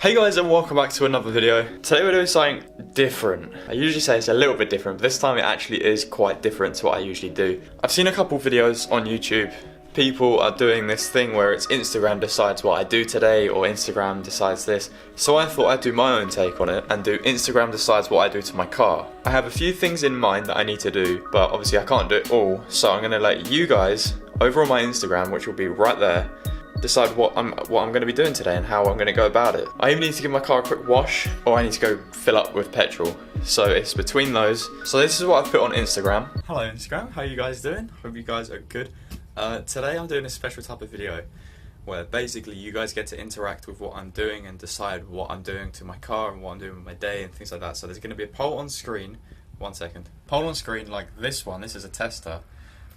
Hey guys, and welcome back to another video. Today we're doing something different. I usually say it's a little bit different, but this time it actually is quite different to what I usually do. I've seen a couple videos on YouTube. People are doing this thing where it's Instagram decides what I do today, or Instagram decides this. So I thought I'd do my own take on it and do Instagram decides what I do to my car. I have a few things in mind that I need to do, but obviously I can't do it all. So I'm gonna let you guys over on my Instagram, which will be right there, decide what I'm going to be doing today and how I'm going to go about it. I even need to give my car a quick wash, or I need to go fill up with petrol. So it's between those. So this is what I've put on Instagram. Hello Instagram, how are you guys doing? Hope you guys are good. Today I'm doing a special type of video where basically you guys get to interact with what I'm doing and decide what I'm doing to my car and what I'm doing with my day and things like that. So there's going to be a poll on screen. 1 second. Poll on screen like this one. This is a tester.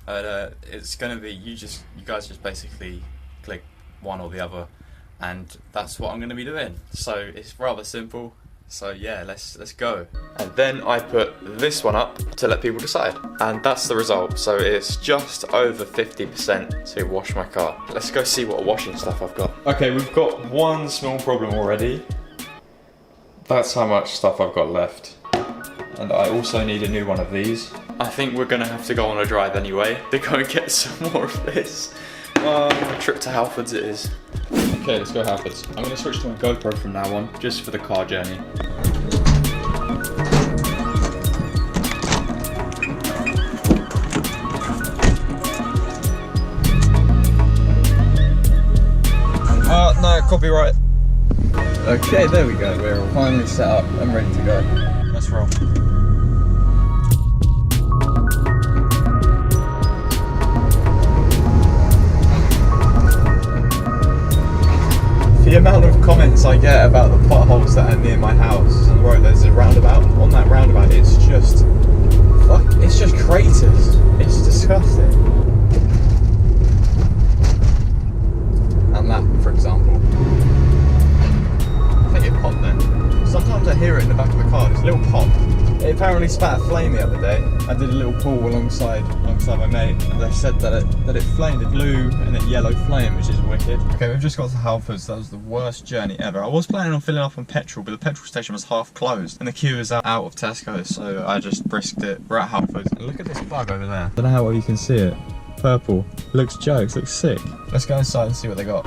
It's going to be you guys just basically click one or the other, and that's what I'm going to be doing. So it's rather simple. So yeah, let's go. And then I put this one up to let people decide, and that's the result. So it's just over 50% to wash my car. Let's go see what washing stuff I've got. Okay, we've got one small problem already. That's how much stuff I've got left, and I also need a new one of these. I think we're gonna have to go on a drive anyway to go and get some more of this. A trip to Halfords it is. Okay, let's go Halfords. I'm going to switch to my GoPro from now on, just for the car journey. No, copyright. Okay, there we go. We're finally set up and ready to go. Let's roll. The amount of comments I get about the potholes that are near my house on the road, there's a roundabout. On that roundabout, it's just craters. It's disgusting. And that, for example, I think it popped then. Sometimes I hear it in the back of the car. This little pop. It apparently spat a flame the other day. I did a little pull alongside my mate, and they said that it flamed, a blue and a yellow flame, which is wicked. Okay, we've just got to Halfords. That was the worst journey ever. I was planning on filling up on petrol, but the petrol station was half closed, and the queue is out of Tesco, so I just brisked it. We're at Halfords. And look at this bug over there. I don't know how well you can see it. Purple. Looks jokes, looks sick. Let's go inside and see what they got.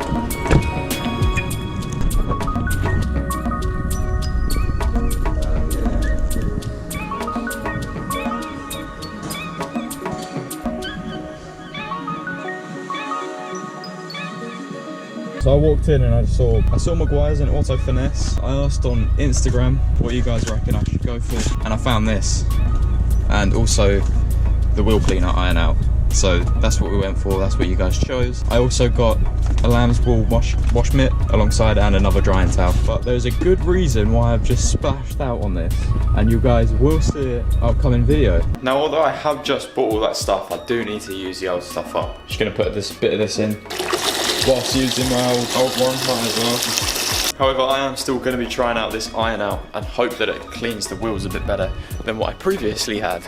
So I walked in and I saw Maguire's and Auto Finesse. I asked on Instagram what you guys reckon I should go for, and I found this, and also the wheel cleaner iron out. So that's what we went for, that's what you guys chose. I also got a lamb's wool wash mitt alongside, and another drying towel. But there's a good reason why I've just splashed out on this, and you guys will see it upcoming video. Now, although I have just bought all that stuff, I do need to use the old stuff up. Just gonna put this bit of this in whilst using my old one, might as well. However, I am still going to be trying out this iron out and hope that it cleans the wheels a bit better than what I previously had.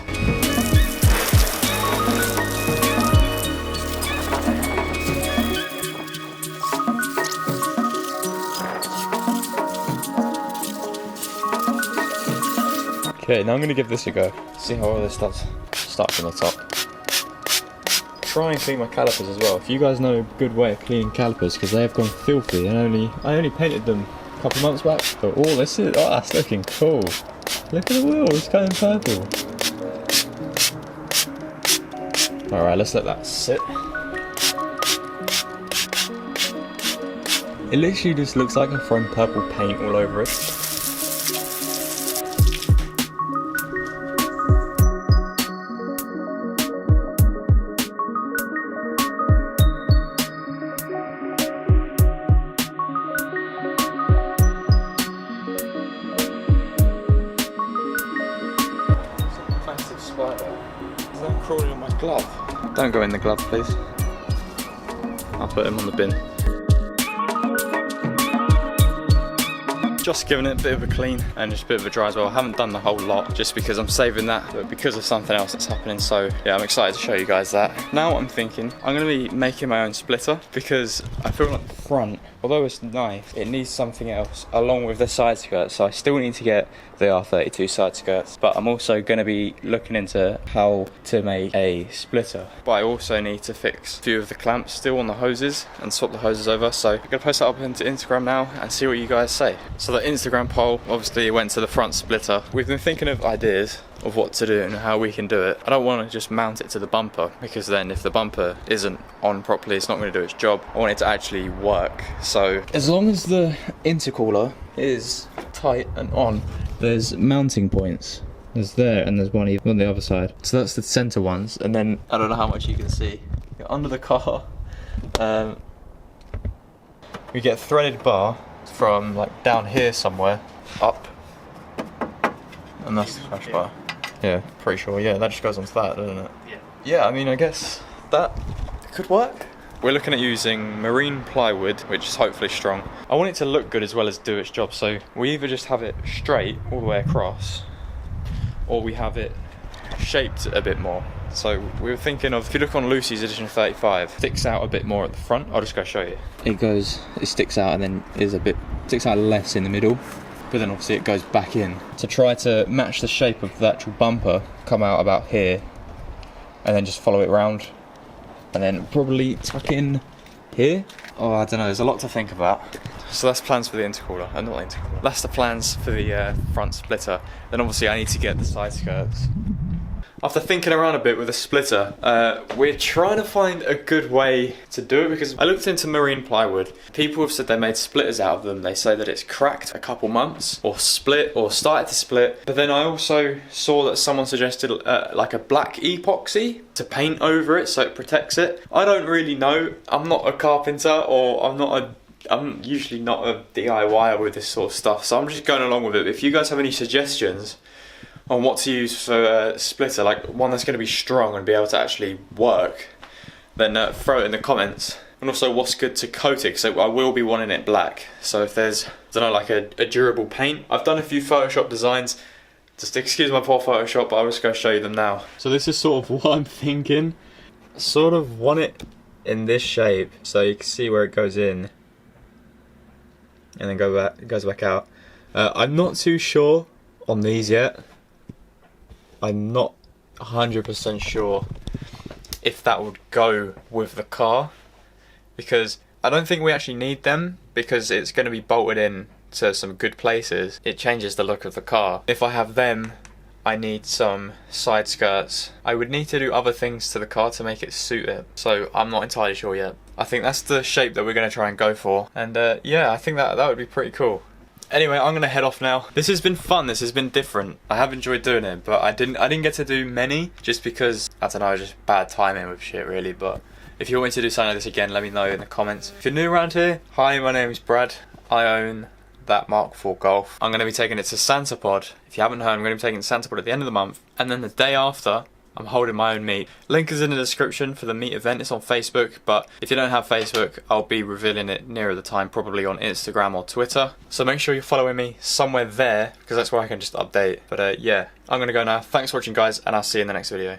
Okay, now I'm going to give this a go. See how well this does. Start from the top. Try and clean my calipers as well. If you guys know a good way of cleaning calipers, because they have gone filthy, and I only painted them a couple months back. But that's looking cool. Look at the wheel, it's going purple. Alright, let's let that sit. It literally just looks like I've thrown purple paint all over it. Crawling on my glove. Don't go in the glove, please. I'll put him on the bin. Just giving it a bit of a clean and just a bit of a dry as well. I haven't done the whole lot just because I'm saving that, but because of something else that's happening. So yeah, I'm excited to show you guys that. Now what I'm thinking, I'm gonna be making my own splitter because I feel like the front, although it's nice, it needs something else along with the side skirts. So I still need to get the R32 side skirts, but I'm also going to be looking into how to make a splitter. But I also need to fix a few of the clamps still on the hoses and swap the hoses over. So I'm going to post that up into Instagram now and see what you guys say. So the Instagram poll obviously went to the front splitter. We've been thinking of ideas of what to do and how we can do it. I don't want to just mount it to the bumper, because then if the bumper isn't on properly, it's not going to do its job. I want it to actually work. So as long as the intercooler is tight and on, there's mounting points. There's there and there's one even on the other side. So that's the center ones, and then I don't know how much you can see. Under the car, we get a threaded bar from like down here somewhere up, and that's the crash bar. Yeah, pretty sure. Yeah, that just goes onto that, doesn't it? Yeah. Yeah, I mean, I guess that could work. We're looking at using marine plywood, which is hopefully strong. I want it to look good as well as do its job, so we either just have it straight all the way across, or we have it shaped a bit more. So we were thinking of, if you look on Lucy's edition 35, it sticks out a bit more at the front. I'll just go show you. It sticks out and then sticks out less in the middle, but then obviously it goes back in. To try to match the shape of the actual bumper, come out about here, and then just follow it round, and then probably tuck in here. Oh, I don't know, there's a lot to think about. So that's plans for the intercooler, not the intercooler. That's the plans for the front splitter. Then obviously I need to get the side skirts. After thinking around a bit with a splitter, we're trying to find a good way to do it, because I looked into marine plywood. People have said they made splitters out of them. They say that it's cracked a couple months, or split, or started to split. But then I also saw that someone suggested like a black epoxy to paint over it so it protects it. I don't really know. I'm not a carpenter, or I'm usually not a DIYer with this sort of stuff, so I'm just going along with it. If you guys have any suggestions on what to use for a splitter, like one that's going to be strong and be able to actually work, then throw it in the comments. And also what's good to coat it, so I will be wanting it black. So if there's, I don't know, like a durable paint. I've done a few Photoshop designs, just excuse my poor Photoshop, but I'm just going to show you them now. So this is sort of what I'm thinking. I sort of want it in this shape, so you can see where it goes in and then it goes back out. I'm not too sure on these yet. I'm not 100% sure if that would go with the car, because I don't think we actually need them, because it's going to be bolted in to some good places. It changes the look of the car. If I have them, I need some side skirts. I would need to do other things to the car to make it suit it, so I'm not entirely sure yet. I think that's the shape that we're going to try and go for, and yeah, I think that would be pretty cool. Anyway, I'm gonna head off now. This has been fun, this has been different. I have enjoyed doing it, but I didn't get to do many, just because, I don't know, just bad timing with shit really. But if you want me to do something like this again, let me know in the comments. If you're new around here, hi, my name is Brad. I own that Mark IV Golf. I'm gonna be taking it to Santa Pod. If you haven't heard, I'm gonna be taking it to Santa Pod at the end of the month, and then the day after, I'm holding my own meet. Link is in the description for the meet event. It's on Facebook, but if you don't have Facebook, I'll be revealing it nearer the time, probably on Instagram or Twitter. So make sure you're following me somewhere there, because that's where I can just update. But yeah, I'm gonna go now. Thanks for watching, guys, and I'll see you in the next video.